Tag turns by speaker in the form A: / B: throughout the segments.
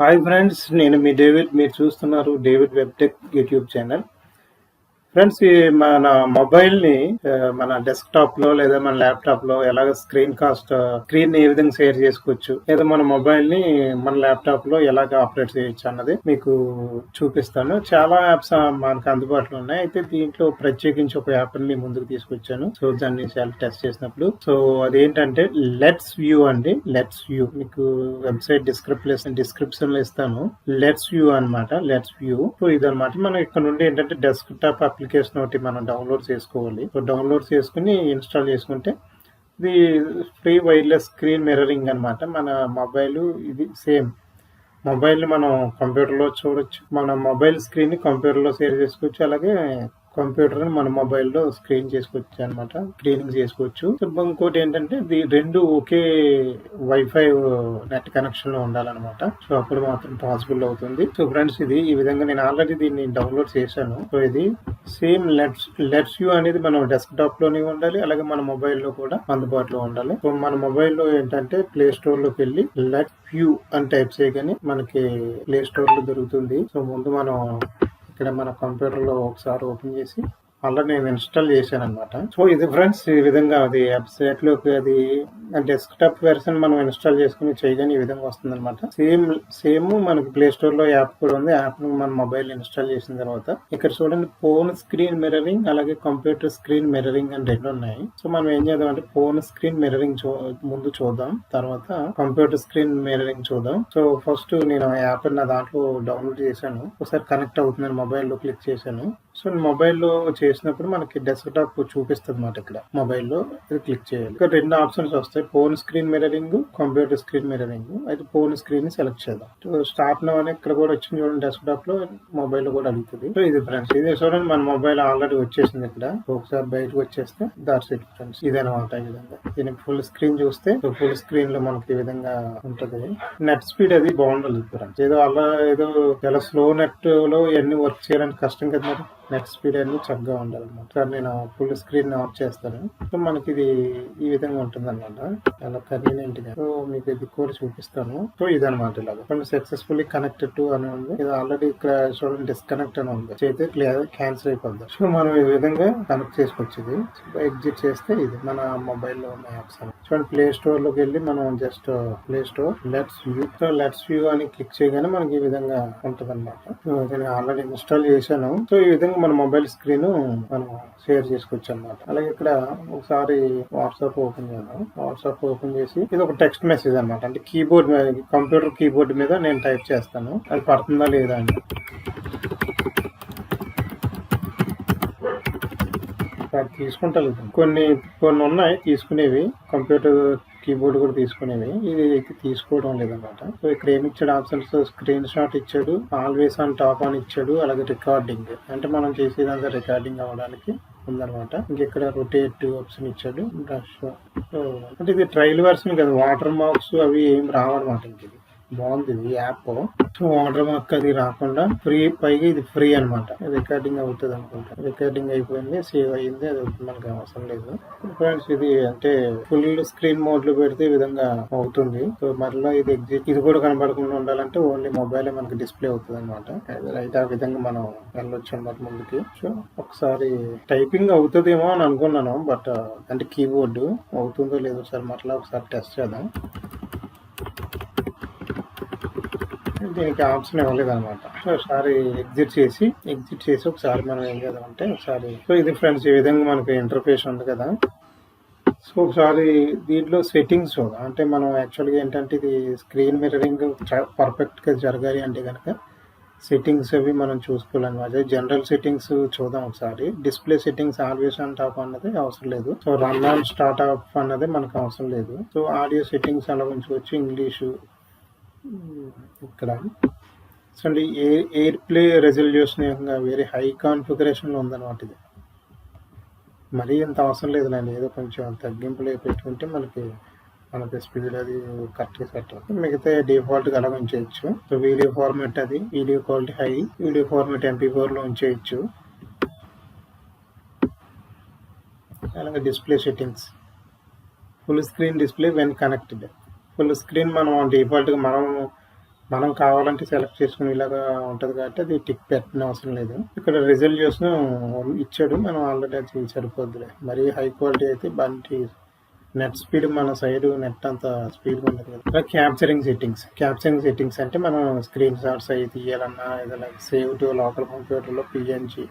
A: Hi friends, నేను మీ David. మీరు చూస్తున్నారు David web tech YouTube channel. Friends, ఈ మన మొబైల్ని మన డెస్క్టాప్లో లేదా మన ల్యాప్టాప్లో ఎలాగ స్క్రీన్ ఏ విధంగా షేర్ చేసుకోవచ్చు, లేదా మన మొబైల్ని మన ల్యాప్టాప్లో ఎలాగ ఆపరేట్ చేయొచ్చు అన్నది మీకు చూపిస్తాను. చాలా యాప్స్ మనకు అందుబాటులో ఉన్నాయి. అయితే దీంట్లో ప్రత్యేకించి ఒక యాప్ని ముందుకు తీసుకొచ్చాను. సో దాన్ని చాలా టెస్ట్ చేసినప్పుడు అదేంటంటే లెట్స్ వ్యూ అండి. లెట్స్ వ్యూ మీకు వెబ్సైట్ డిస్క్రిప్షన్ లో ఇస్తాను. లెట్స్ వ్యూ అనమాట. Let's view. సో ఇదనమాట. మనం ఇక్కడ నుండి ఏంటంటే డెస్క్టాప్ అప్లికేషన్ ఒకటి మనం డౌన్లోడ్ చేసుకోవాలి. సో డౌన్లోడ్ చేసుకుని ఇన్స్టాల్ చేసుకుంటే ఇది ఫ్రీ వైర్లెస్ స్క్రీన్ మిర్రరింగ్ అనమాట. మన మొబైల్ ఇది సేమ్ మొబైల్ మనం కంప్యూటర్లో చూడొచ్చు. మన మొబైల్ స్క్రీన్ ని కంప్యూటర్లో షేర్ చేసుకోవచ్చు. అలాగే కంప్యూటర్ మన మొబైల్లో స్క్రీనింగ్ చేసుకోవచ్చు. ఇంకోటి ఏంటంటే రెండు ఒకే వైఫై నెట్ కనెక్షన్ లో ఉండాలన్నమాట. సో అప్పుడు మాత్రం పాసిబుల్ అవుతుంది. సో ఫ్రెండ్స్, ఇది ఈ విధంగా నేను ఆల్రెడీ దీన్ని డౌన్లోడ్ చేశాను. సో ఇది సేమ్ లెట్స్ వ్యూ అనేది మనం డెస్క్టాప్ లోనే ఉండాలి, అలాగే మన మొబైల్లో కూడా అందుబాటులో ఉండాలి. సో మన మొబైల్లో ఏంటంటే ప్లే స్టోర్ లోకి వెళ్ళి లెట్స్ వ్యూ అని టైప్ చేయగానే మనకి ప్లే స్టోర్ లో దొరుకుతుంది. సో ముందు మనం ఇక్కడ మన కంప్యూటర్ లో ఒకసారి ఓపెన్ చేసి అలా నేను ఇన్స్టాల్ చేశాను అనమాట. సో ఇది ఫ్రెండ్స్, ఈ విధంగా అది వెబ్సైట్ లోకి అది డెస్క్టాప్ వెర్షన్ మనం ఇన్స్టాల్ చేసుకుని చేయగానే ఈ విధంగా వస్తుంది అనమాట. సేమ్ మనకి ప్లే స్టోర్ లో యాప్ కూడా ఉంది. యాప్ ను మన మొబైల్ ఇన్స్టాల్ చేసిన తర్వాత ఇక్కడ చూడండి, ఫోన్ స్క్రీన్ మిర్రరింగ్ అలాగే కంప్యూటర్ స్క్రీన్ మిర్రరింగ్ అని రెండు ఉన్నాయి. సో మనం ఏం చేద్దాం అంటే ఫోన్ స్క్రీన్ మిర్రరింగ్ ముందు చూద్దాం, తర్వాత కంప్యూటర్ స్క్రీన్ మిర్రరింగ్ చూద్దాం. సో ఫస్ట్ నేను యాప్ నా దాంట్లో డౌన్లోడ్ చేశాను. ఒకసారి కనెక్ట్ అవుతుందని మొబైల్లో క్లిక్ చేశాను. సో మొబైల్లో చేసినప్పుడు మనకి డెస్క్టాప్ చూపిస్తుంది అన్నమాట. ఇక్కడ మొబైల్లో ఇది క్లిక్ చేయాలి. ఇక్కడ రెండు ఆప్షన్స్ వస్తాయి, phone screen mirroring, computer screen mirroring. అయితే ఫోన్ స్క్రీన్ ని సెలెక్ట్ చేద్దాం. స్టార్ట్ నౌ అని ఇక్కడ కూడా వచ్చింది చూడండి, డెస్క్టాప్ లో మొబైల్ లో కూడా అడుగుతుంది. సో ఇది ఫ్రెండ్స్, ఇది చూడండి మన మొబైల్ ఆల్రెడీ వచ్చేసింది. ఇక్కడ ఒకసారి బయటకు వచ్చేస్తే దాట్స్ ఇట్ ఫ్రెండ్స్. ఇదనమాట. ఈ విధంగా దీనికి ఫుల్ స్క్రీన్ చూస్తే ఫుల్ స్క్రీన్ లో మనకి ఈ విధంగా ఉంటది. నెట్ స్పీడ్ అది బాగుండదు ఫ్రెండ్స్. ఏదో చాలా స్లో నెట్ లో ఎన్ని వర్క్ చేయడానికి కష్టం కదా మరి. నెట్ స్పీడ్ అన్ని చక్కగా ఉండాలన్నమాట. నేను ఫుల్ స్క్రీన్ ఆఫ్ చేస్తాను. సో మనకి ఇది ఈ విధంగా ఉంటుంది అనమాట. చాలా కన్వీనియంట్ గా. సో మీకు ఇది కూడా చూపిస్తాను. సో ఇదనమాట. ఇలాగా సక్సెస్ఫుల్లీ కనెక్టెడ్ టు అని ఉంది. ఇది ఆల్రెడీ ఇక్కడ చూడండి డిస్కనెక్ట్ అని ఉంది. అయితే క్యాన్సిల్ అయిపోద్ది. సో మనం ఈ విధంగా కనెక్ట్ చేసుకోవచ్చు. ఇది ఎగ్జిట్ చేస్తే ఇది మన మొబైల్లో ఉన్న యాప్స్. చూడండి, ప్లే స్టోర్ లోకి వెళ్ళి మనం just play store let's view అని క్లిక్ చేయగానే మనకి ఈ విధంగా ఉంటుంది అనమాట. నేను ఆల్రెడీ ఇన్స్టాల్ చేశాను. సో ఈ విధంగా మన మొబైల్ స్క్రీన్ మనం షేర్ చేసుకోవచ్చు అనమాట. అలాగే ఇక్కడ ఒకసారి వాట్సాప్ ఓపెన్ చేద్దాం. వాట్సాప్ ఓపెన్ చేసి ఇది ఒక టెక్స్ట్ మెసేజ్ అనమాట. అంటే కీబోర్డ్ కంప్యూటర్ కీబోర్డ్ మీద నేను టైప్ చేస్తాను, అది పడుతుందా లేదా అని. తీసుకుంటా లేదు, కొన్ని ఉన్నాయి తీసుకునేవి, కంప్యూటర్ కీబోర్డ్ కూడా తీసుకునేవి. ఇది తీసుకోవడం లేదన్నమాట. సో ఇక్కడ ఏమి ఇచ్చాడు ఆప్షన్స్, స్క్రీన్ షాట్ ఇచ్చాడు, ఆల్వేస్ ఆన్ టాప్ అని ఇచ్చాడు, అలాగే రికార్డింగ్ అంటే మనం చేసేదంతా రికార్డింగ్ అవ్వడానికి ఉందన్నమాట. ఇంకెక్కడ రొటేట్ ఆప్షన్ ఇచ్చాడు, బ్రష్. అంటే ఇది ట్రయల్ వెర్షన్ కదా, వాటర్ మార్క్స్ అవి ఏం రావన్నమాట. ఇంక బాగుంది ఈ యాప్. సో వాటర్ మార్క్ అది రాకుండా పైగా ఇది ఫ్రీ అనమాట. రికార్డింగ్ అవుతుంది అనుకుంటా. రికార్డింగ్ అయిపోయింది, సేవ్ అయ్యింది, అది మనకు అవసరం లేదు ఫ్రెండ్స్. ఇది అంటే ఫుల్ స్క్రీన్ మోడ్ లో పెడితే ఈ విధంగా అవుతుంది. సో మరలా ఇది కూడా కనబడకుండా ఉండాలంటే ఓన్లీ మొబైల్ మనకి డిస్ప్లే అవుతుంది అనమాట. అయితే ఆ విధంగా మనం వెళ్ళొచ్చు అనమాట ముందుకి. సో ఒకసారి టైపింగ్ అవుతుందేమో అని అనుకున్నాను, బట్ అంటే కీబోర్డ్ అవుతుందో లేదో సార్ మరలా ఒకసారి టెస్ట్ చేద్దాం. దీనికి ఆప్షన్ ఇవ్వలేదు అనమాట. సో ఒకసారి ఎగ్జిట్ చేసి ఒకసారి మనం ఏం చేద్దామంటే ఒకసారి. సో ఇది ఫ్రెండ్స్, ఈ విధంగా మనకి ఇంటర్ఫేస్ ఉంది కదా. సో ఒకసారి దీంట్లో సెట్టింగ్స్ చూద్దాం. అంటే మనం యాక్చువల్గా ఏంటంటే ఇది స్క్రీన్ మిర్రరింగ్ పర్ఫెక్ట్ గా జరగాలి అంటే కనుక సెట్టింగ్స్ అవి మనం చూసుకోవాలన్నమాట. జనరల్ సెట్టింగ్స్ చూద్దాం ఒకసారి. Display settings always on top అన్నది అవసరం లేదు. So run on start of అన్నది మనకు అవసరం లేదు. సో ఆడియో సెట్టింగ్స్ అలా ఉంచుకోవచ్చు. ఇంగ్లీషు ఇక్కడ చూడండి, ఎయిర్ ప్లే రెజల్యూషన్ వేరే హై కాన్ఫిగరేషన్ లో ఉందన్నమాట. ఇది మరీ ఇంత అవసరం లేదు. నేను ఏదో కొంచెం తగ్గింపులో పెట్టుకుంటే మనకి స్పీడ్ అది కరెక్ట్గా సెట్ అవుతుంది. మిగతా డిఫాల్ట్ గా అలా ఉంచేయచ్చు. సో వీడియో ఫార్మాట్ అది video quality high, video format MP4 లో ఉంచేయచ్చు. అలాగే display settings full screen display when connected. Full screen మనం డిఫాల్ట్ గా మనం మనం కావాలంటే సెలెక్ట్ చేసుకుని ఇలాగా ఉంటుంది కాబట్టి అది టిక్ పెట్టిన అవసరం లేదు. ఇక్కడ రిజల్యూషన్ ఇచ్చాడు, మనం ఆల్రెడీ అది సరిపోద్దులే. మరీ హై క్వాలిటీ అయితే బంటి నెట్ స్పీడ్ మన సైడ్ నెట్ అంత స్పీడ్ ఉండదు కదా. క్యాప్చరింగ్ సెట్టింగ్స్ అంటే మనం స్క్రీన్ షాట్స్ అవి తీయాలన్నా ఏదైనా సేవ్ టు లోకల్ కంప్యూటర్లో పిఎన్జీ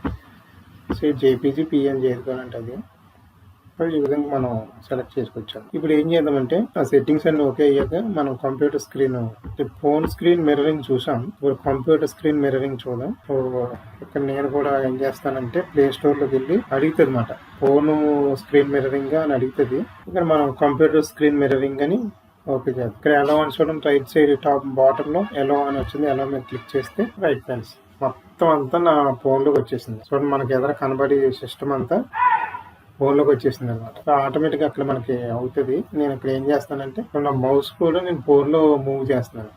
A: జేపీజీ పిఎన్జీ ఏదుకోవాలంటే అది ఈ విధంగా మనం సెలెక్ట్ చేసుకొచ్చాం. ఇప్పుడు ఏం చేద్దామంటే ఆ సెట్టింగ్స్ అన్ని ఓకే అయ్యాక మనం computer screen phone screen mirroring చూసాం, ఇప్పుడు కంప్యూటర్ స్క్రీన్ మిర్రరింగ్ చూద్దాం. సో ఇక్కడ నేను కూడా ఏం చేస్తానంటే ప్లే స్టోర్ లోకి వెళ్ళి అడుగుతుంది అన్నమాట, ఫోన్ స్క్రీన్ మిర్రరింగ్ అని అడుగుతుంది. ఇక్కడ మనం కంప్యూటర్ స్క్రీన్ మిర్రరింగ్ అని ఓకే చేద్దాం. ఇక్కడ ఎలా అని చూడడం, రైట్ సైడ్ టాప్ బాటమ్ లో ఎలా అని వచ్చింది, ఎలా మీద క్లిక్ చేస్తే రైట్ ఫ్రెండ్స్ మొత్తం అంతా నా ఫోన్ లోకి వచ్చేసింది. చూడండి మనకి ఎదురు కనబడి సిస్టమ్ అంతా ఫోన్లోకి వచ్చేసింది అనమాట. ఆటోమేటిక్గా అక్కడ మనకి అవుతుంది. నేను ఇక్కడ ఏం చేస్తానంటే నా మౌస్ కూడా నేను ఫోన్లో మూవ్ చేస్తున్నాను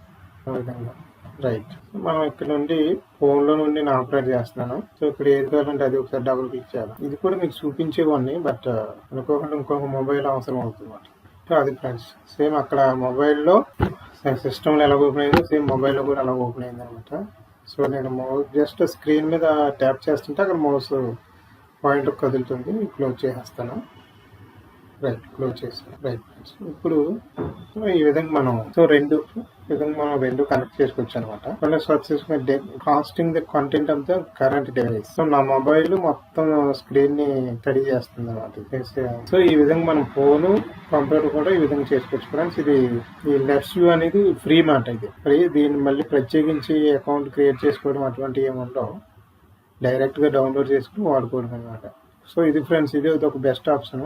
A: ఆ విధంగా. రైట్, మనం ఇక్కడ నుండి ఫోన్లో నుండి నేను ఆపరేట్ చేస్తున్నాను. సో ఇక్కడ ఏది కావాలంటే అది ఒకసారి డబుల్ క్లిక్ చేయాలి. ఇది కూడా మీకు చూపించేవాడిని, బట్ అనుకోకుండా ఇంకొక మొబైల్ అవసరం అవుతుంది అనమాట. సో అది ఫ్రెండ్స్ సేమ్ అక్కడ మొబైల్లో సిస్టంలో ఎలా ఓపెన్ అయిందో సేమ్ మొబైల్లో కూడా అలా ఓపెన్ అయింది అనమాట. సో నేను జస్ట్ స్క్రీన్ మీద ట్యాప్ చేస్తుంటే అక్కడ మౌస్ పాయింట్ కదులుతుంది. క్లోజ్ చేసేస్తాను. రైట్, క్లోజ్ చేస్తాను. రైట్, ఇప్పుడు ఈ విధంగా మనం రెండు కనెక్ట్ చేసుకోవచ్చు అనమాట. Casting the content of the current device. So నా మొబైల్ మొత్తం స్క్రీన్ ని స్టడీ చేస్తుంది అనమాట. సో ఈ విధంగా మనం ఫోన్ కంప్యూటర్ కూడా ఈ విధంగా చేసుకోవచ్చు ఫ్రెండ్స్. ఇది ఈ LetsView అనేది ఫ్రీ మాట, ఇది ఫ్రీ. దీన్ని మళ్ళీ ప్రత్యేకించి అకౌంట్ క్రియేట్ చేసుకోవడం అటువంటివి ఏమి ఉండవు, డైరెక్ట్గా డౌన్లోడ్ చేసుకుని వాడుకోవడం అనమాట. సో ఇది ఫ్రెండ్స్, ఇది ఒక బెస్ట్ ఆప్షన్.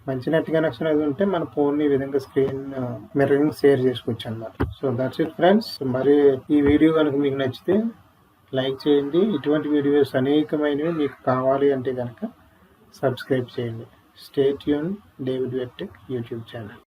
A: మంచి నెట్ కనెక్షన్ అది ఉంటే మన ఫోన్ని ఈ విధంగా స్క్రీన్ మిర్రరింగ్ షేర్ చేసుకోవచ్చు అనమాట. So that's it friends. మరి ఈ వీడియో కనుక మీకు నచ్చితే లైక్ చేయండి. ఇటువంటి వీడియోస్ అనేకమైనవి మీకు కావాలి అంటే కనుక సబ్స్క్రైబ్ చేయండి. Stay tune David web tech YouTube channel.